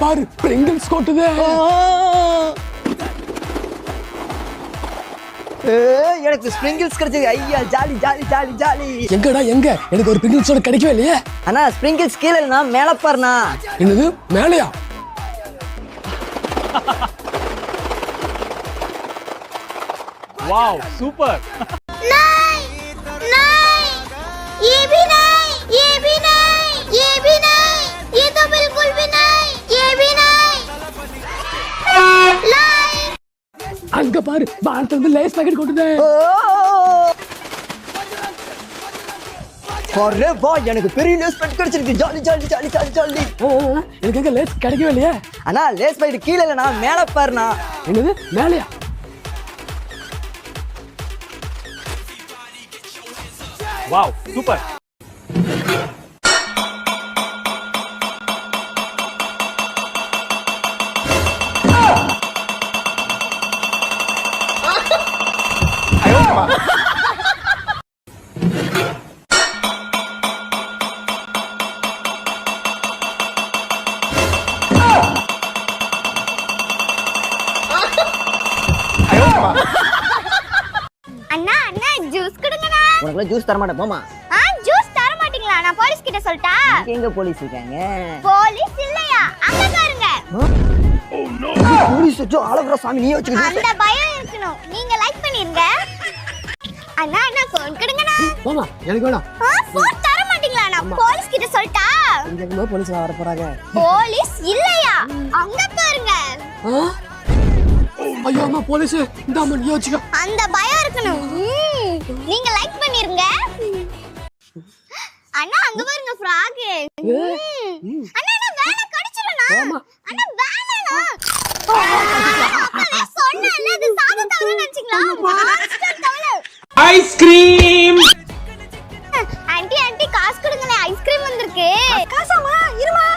பாரு பிரிங்கிள்ஸ் கொட்டுதே. எனக்கு ஸ்ப்ரிங்கிள்ஸ் கிடைச்சது. ஐயா ஜாலி ஜாலி ஜாலி ஜாலி. எங்கடா எங்க? எனக்கு ஒரு பிரிங்கிள்ஸோட கிடைக்கவே இல்லையே. அண்ணா ஸ்ப்ரிங்கிள்ஸ் கீழே இல்லைண்ணா, மேலே பாருண்ணா. என்னது மேலையா? Wow super. नहीं नहीं, ये भी नहीं, ये भी नहीं, ये भी नहीं, ये तो बिल्कुल भी नहीं, ये भी नहीं. அங்க பாரு வானத்துல இருந்து லேஸ் பாக்கெட் கொட்டுதே. அரே வா, எனக்கு பெரிய லேஸ் பாக்கெட் கிடைச்சிருக்கு. Jolly jolly jolly jolly jolly. எனக்கு எங்க லேஸ் கிடைக்கவே இல்லையே. அண்ணா லேஸ் பாக்கெட் கீழே இல்லைண்ணா, மேலே பாருண்ணா. என்னது மேலையா? Wow super. அண்ணா அண்ணா ஜூஸ் கொடுங்கண்ணா. உனக்குலாம் ஜூஸ் தர மாட்டேன் போமா. ஜூஸ் தர மாட்டீங்களா? நான் போலீஸ் கிட்ட சொல்லிட்டா? எங்க போலீஸ் இருக்காங்க? போலீஸ் இல்லையா, அங்க பாருங்க. போலீஸ் வச்சு ஆளக்குற சாமி நீ வச்சுக்கிட்டு. அந்த பயம் இருக்கணும். நீங்க லைக் பண்ணிருங்க. அண்ணா அண்ணா ஃபோன் கொடுங்கண்ணா. போமா எனக்கு வேணாம். ஃபோன் தர மாட்டீங்களா? நான் போலீஸ் கிட்ட சொல்லிட்டா? இங்க போலீஸ் வர போறாங்க. போலீஸ் இல்லையா, அங்க பாருங்க. ஐயோ அம்மா போலீஸ். இந்த அம்மா நீ வச்சுக்க. அந்த பயம் இருக்கணும். நீங்க லைக் பண்ணிருங்க. அண்ணா அங்க பாருங்க ஃப்ராக். அண்ணா அண்ணா வேணா கடிச்சிரனா? அண்ணா வேணானா? நான் சொன்னேன்ல அது சாதா தவளை நினைச்சீங்களா? மாஸ்டர் தவளை. ஐஸ்கிரீம். ஆன்ட்டி ஆன்ட்டி காசு கொடுங்களே, ஐஸ்கிரீம் வந்திருக்கு. காசாமா? இருமா.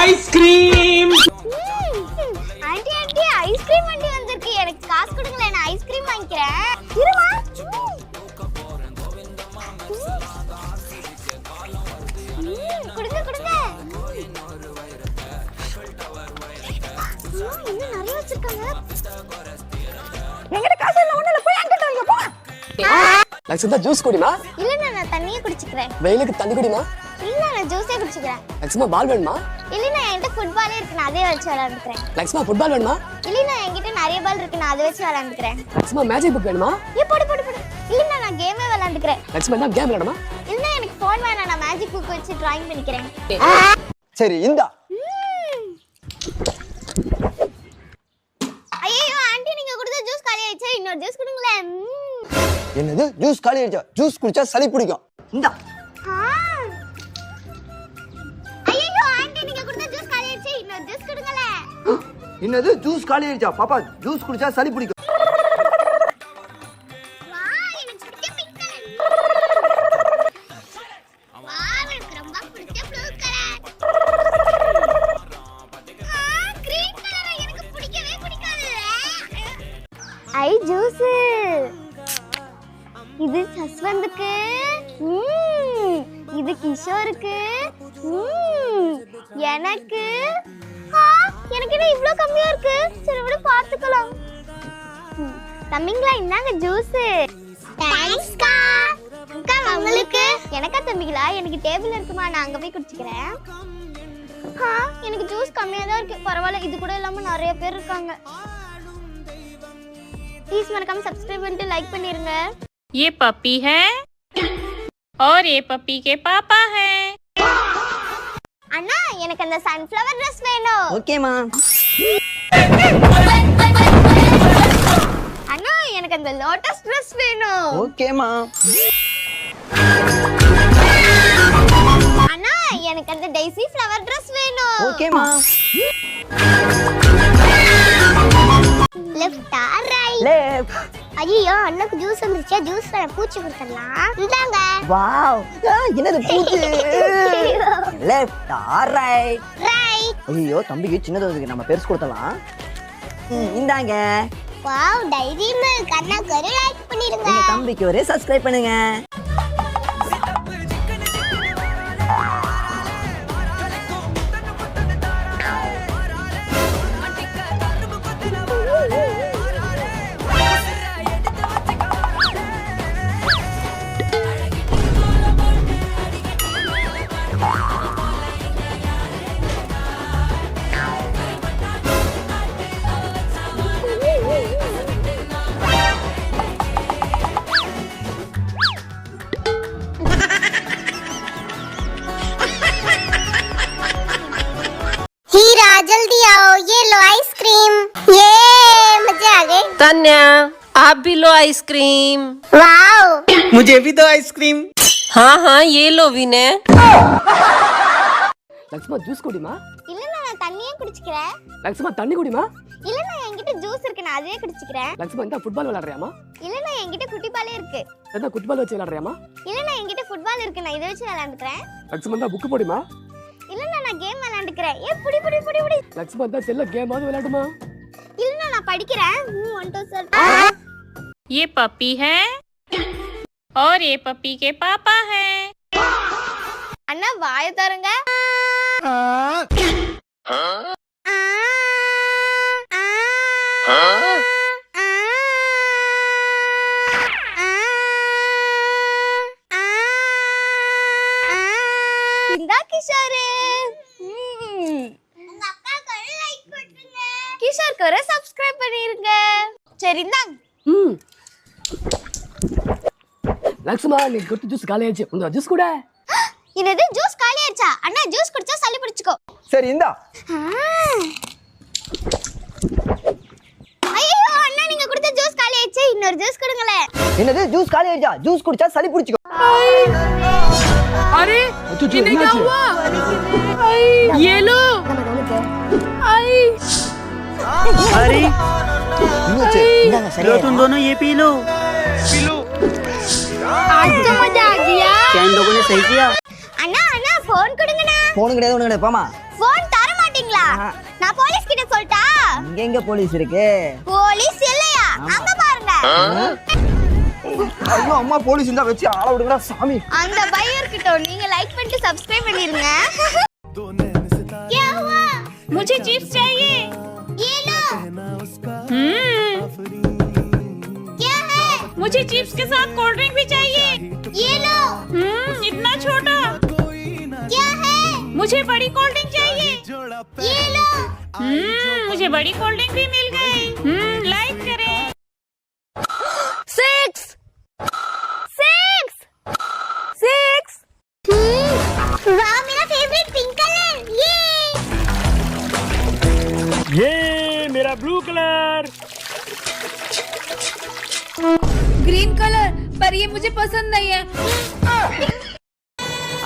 ஐஸ்கிரீம். ஆன்ட்டி ஆன்ட்டி ஐஸ்கிரீம் வண்டி வந்திருக்கு. எனக்கு காசு கொடுங்களே, நான் ஐஸ்கிரீம் வாங்கிக்கிறேன். இருமா. கொடுங்க கொடுங்க. இன்னும் நிறைய வச்சிருக்காங்க. என்கிட்ட காசு இல்ல, ஒண்ணுல போய் அங்கிட்ட வைங்க போ. லட்சம் ஜூஸ் குடிமா. இல்ல நான் தண்ணியே குடிச்சுக்கிறேன். வெயிலுக்கு தண்ணி குடிமா. இல்ல நான் ஜூஸே குடிச்சுக்கிறேன். லட்சுமா பால் வேணுமா? இல்ல நான் என்கிட்ட ஃபுட்பாலே இருக்கு, நான் அதே வச்சு விளையாண்டுக்கிறேன். லட்சுமா ஃபுட்பால் வேணுமா? இல்ல நான் என்கிட்ட நிறைய பால் இருக்கு, நான் அதை வச்சு விளையாண்டுக்கிறேன். லட்சுமா மேஜிக் புக் வேணுமா? போடு போடு போடு. இல்ல நான் கேமே விளையாண்டுக்கிறேன். லட்சுமா என்ன கேம் விளையாடுமா? இல்ல எனக்கு ஃபோன் வேணாம், நான் மேஜிக் புக் வச்சு டிராயிங் பண்ணிக்கிறேன். சரி இந்தா. ஐயோ ஆன்ட்டி நீங்க கொடுத்த ஜூஸ் காலி ஆயிடுச்சு, இன்னொரு ஜூஸ் கொடுங்களே. என்னது ஜூஸ் காலி ஆயிடுச்சா? ஜூஸ் குடிச்சா சளி பிடிக்கும். இந்தா. ஐயோ ஆன்ட்டி நீங்க கொடுத்த ஜூஸ் காலி ஆயிடுச்சு, இன்னொரு ஜூஸ் கொடுங்களே. என்னது ஜூஸ் காலி ஆயிடுச்சா? பாப்பா ஜூஸ் குடிச்சா சளி பிடிக்கும். வா எனக்கு பிடிச்ச பிங்க் கலர். வா எனக்கு ரொம்ப பிடிச்ச ப்ளூ கலர். கிரீன் கலர் எனக்கு பிடிக்கவே பிடிக்காது. ஐ ஜூஸ். இது ஜஸ்வந்துக்கு. இது கிஷோருக்கு. எனக்கு எனக்கு என்ன இவ்ளோ கம்மியா இருக்கு? சரி விடு பாத்துக்கலாம். தம்பிங்களா இந்தாங்க ஜூஸ். தேங்க்ஸ்க்கா. அக்கா உங்களுக்கு. எனக்கா தம்பிங்களா? எனக்கு டேபிள் இருக்குமா, நான் அங்க போய் குடிச்சுக்கிறேன். எனக்கு ஜூஸ் கம்மியா தான் இருக்கு. பரவாயில்ல, இது கூட இல்லாம நிறைய பேர் இருக்காங்க. ப்ளீஸ் மறக்காம சப்ஸ்கிரைப் பண்ணிட்டு லைக் பண்ணிருங்க. ये पपी है और ये पपी के पापा है. அண்ணா எனக்கு அந்த சன்ஃப்ளவர் Dress வேணும். ஓகேமா. அண்ணா எனக்கு அந்த லோட்டஸ் Dress வேணும். ஓகேமா. அண்ணா எனக்கு அந்த டெய்ஸி ஃப்ளவர் Dress வேணும். ஓகேமா. Left or right? லெஃப்ட். ஐயோ அண்ணாக்கு ஜூஸ் வந்துருச்சு. ஜூஸ் பூச்சி கொடுத்துடலாம். இந்தாங்க. வாவ் என்னது பூச்சி? Left or right? ரைட். ஐயோ தம்பிக்கு சின்னது நம்ம பெருசு கொடுத்தலாம். இந்தாங்க. Wow dairy milk. அண்ணாக்கு ஒரு லைக் பண்ணிருங்க. எங்க தம்பிக்கு ஒரு சப்ஸ்கிரைப் பண்ணுங்க. हीरा जल्दी आओ, ये लो आइसक्रीम। ये मजे आ गए। तान्या आप भी लो आइसक्रीम। वाओ मुझे भी दो आइसक्रीम। हाँ हाँ ये लो विनय। லக்ஷ்மா ஜூஸ் குடிமா. இல்லன்னா நான் தண்ணியே குடிச்சுக்கிறேன். லக்ஷ்மா தண்ணி குடிமா. இல்லன்னா என்கிட்ட ஜூஸ் இருக்கு, நான் அதையே குடிச்சுக்கிறேன். லக்ஷ்மா இந்த ஃபுட்பால் விளையாடுறியாமா? இல்லன்னா என்கிட்ட குட்டி பாலே இருக்கு. இந்த ஃபுட்பால் வச்சு விளையாடுறியாமா? இல்லன்னா என்கிட்ட ஃபுட்பால் இருக்கு, நான் இதை வச்சு விளையாண்டுக்கிறேன். லக்ஷ்மா இந்த புக் படிமா. இல்லன்னா நான் கேம் விளையாண்டுக்கிறேன். ஏ புடி புடி புடி புடி. லக்ஷ்மா இந்த செல்ல கேமாவது விளையாடுமா. இல்லன்னா நான் படிக்கிறேன். 1 2 3 ये पपी है और ये पपी के पापा है। அண்ணா வாய தரங்க. இந்தா கிஷோரு. உங்க அக்காக்கு ஒரு லைக் போட்டுருங்க. கிஷோருக்கு ஒரு சப்ஸ்கிரைப் பண்ணிருங்க. சரி இந்தாங்க. லக்ஷ்மா நீ குட்டி ஜூஸ் காலி ஆயிடுச்சு. உங்க ஜூஸ் கூட. என்னது ஜூஸ் காலி ஆயிடுச்சா? அண்ணா ஜூஸ் குடிச்சா சளி பிடிச்சுக்கோ. சரி இந்தா. ஐயோ அண்ணா நீங்க குடிச்ச ஜூஸ் காலி ஆயிடுச்சு. இன்னொரு ஜூஸ் கொடுங்களே. என்னது ஜூஸ் காலி ஆயிடுச்சா? ஜூஸ் குடிச்சா சளி பிடிச்சுக்கோ. अरे इन्हें क्या हुआ? ये लो. अरे இன்னாச்சு? இந்தாங்க लो சரியா. तुम दोनों ये पी लो। आज तो मजा आ गया. क्या इन लोगों ने सही किया? அண்ணா அண்ணா போன் கொடுங்கண்ணா. போன் கிடையாது ஒண்ணு கிடையாது போமா. போன் தர மாட்டீங்களா? நான் போலீஸ் கிட்ட சொல்லட்டா? இங்க எங்க போலீஸ் இருக்கு? போலீஸ் இல்லையா? அங்க பாருங்க. ஐயோ அம்மா போலீஸ் இருந்தா வச்சு ஆள விடுங்கடா சாமி. அந்த பையர் இருக்கட்டும், நீங்க லைக் பண்ணிட்டு சப்ஸ்கிரைப் பண்ணிருங்க. क्या हुआ? मुझे चिप्स चाहिए। ये लो. क्या है? मुझे चिप्स के साथ कोल्ड ड्रिंक भी चाहिए। ये लो. इतना छोटा। क्या है? मुझे बड़ी कोल्ड ड्रिंक चाहिए। ये लो. मुझे बड़ी कोल्ड ड्रिंक भी मिल गई। लाइक करें। 6 वाह मेरा फेवरेट पिंक कलर. ये मेरा ब्लू कलर। ग्रीन कलर, पर ये मुझे पसंद नहीं है।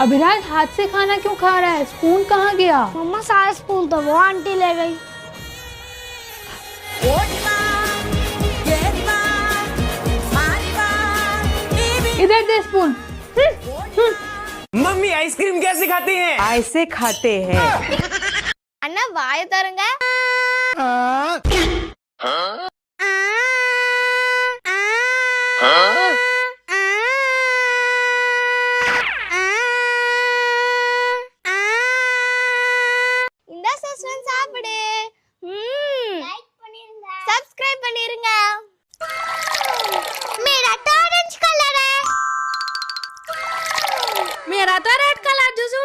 अभिराज हाथ से खाना क्यों खा रहा है? स्पून कहाँ गया? मम्मा सारा स्पून तो वो आंटी ले गई. इधर दे स्पून. मम्मी आइसक्रीम कैसे खाती हैं? ऐसे खाते हैं। அண்ணா வாய தரங்க. இந்த சஸ்வன் சாப்பிடு. லைக் பண்ணிருங்க. சப்ஸ்கிரைப் பண்ணிருங்க. मेरा तो ऑरेंज कलर है. मेरा तो रेड कलर जूस.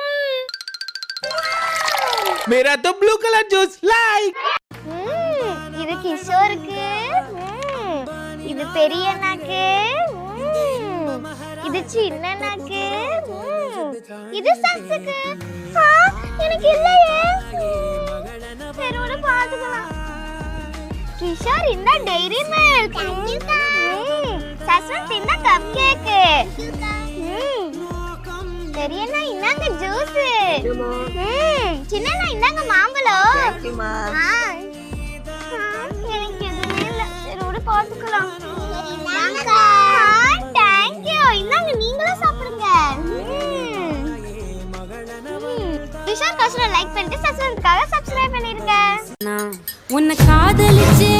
मेरा तो ब्लू कलर जूस लाइक। இது கிஷோருக்கு. இது பெரியண்ணாக்கு. இது சின்னண்ணாக்கு. இது சக்ஸுக்கு. எனக்கு இல்லையே. சரி ஒரு பாத்துக்கலாம். கிஷோர் இந்த டைரி மில்க். சஸ்வந்த் இந்த கப் கேக். பெரியண்ணா இந்தாங்க ஜூஸ். சின்னண்ணா இந்தாங்க மாம்பழம். எனக்கு எதுவுமே இல்ல. சரி விட பாத்துக்கலாம். தேங்க்யூ. இந்தாங்க நீங்களும் சாப்பிடுங்க. கிஷோர் கோஷனை லைக் பண்ணிட்டு சப்ஸ்கிரைப் சப்ஸ்கிரைப் பண்ணிருங்க. உன்னை காதலிச்சே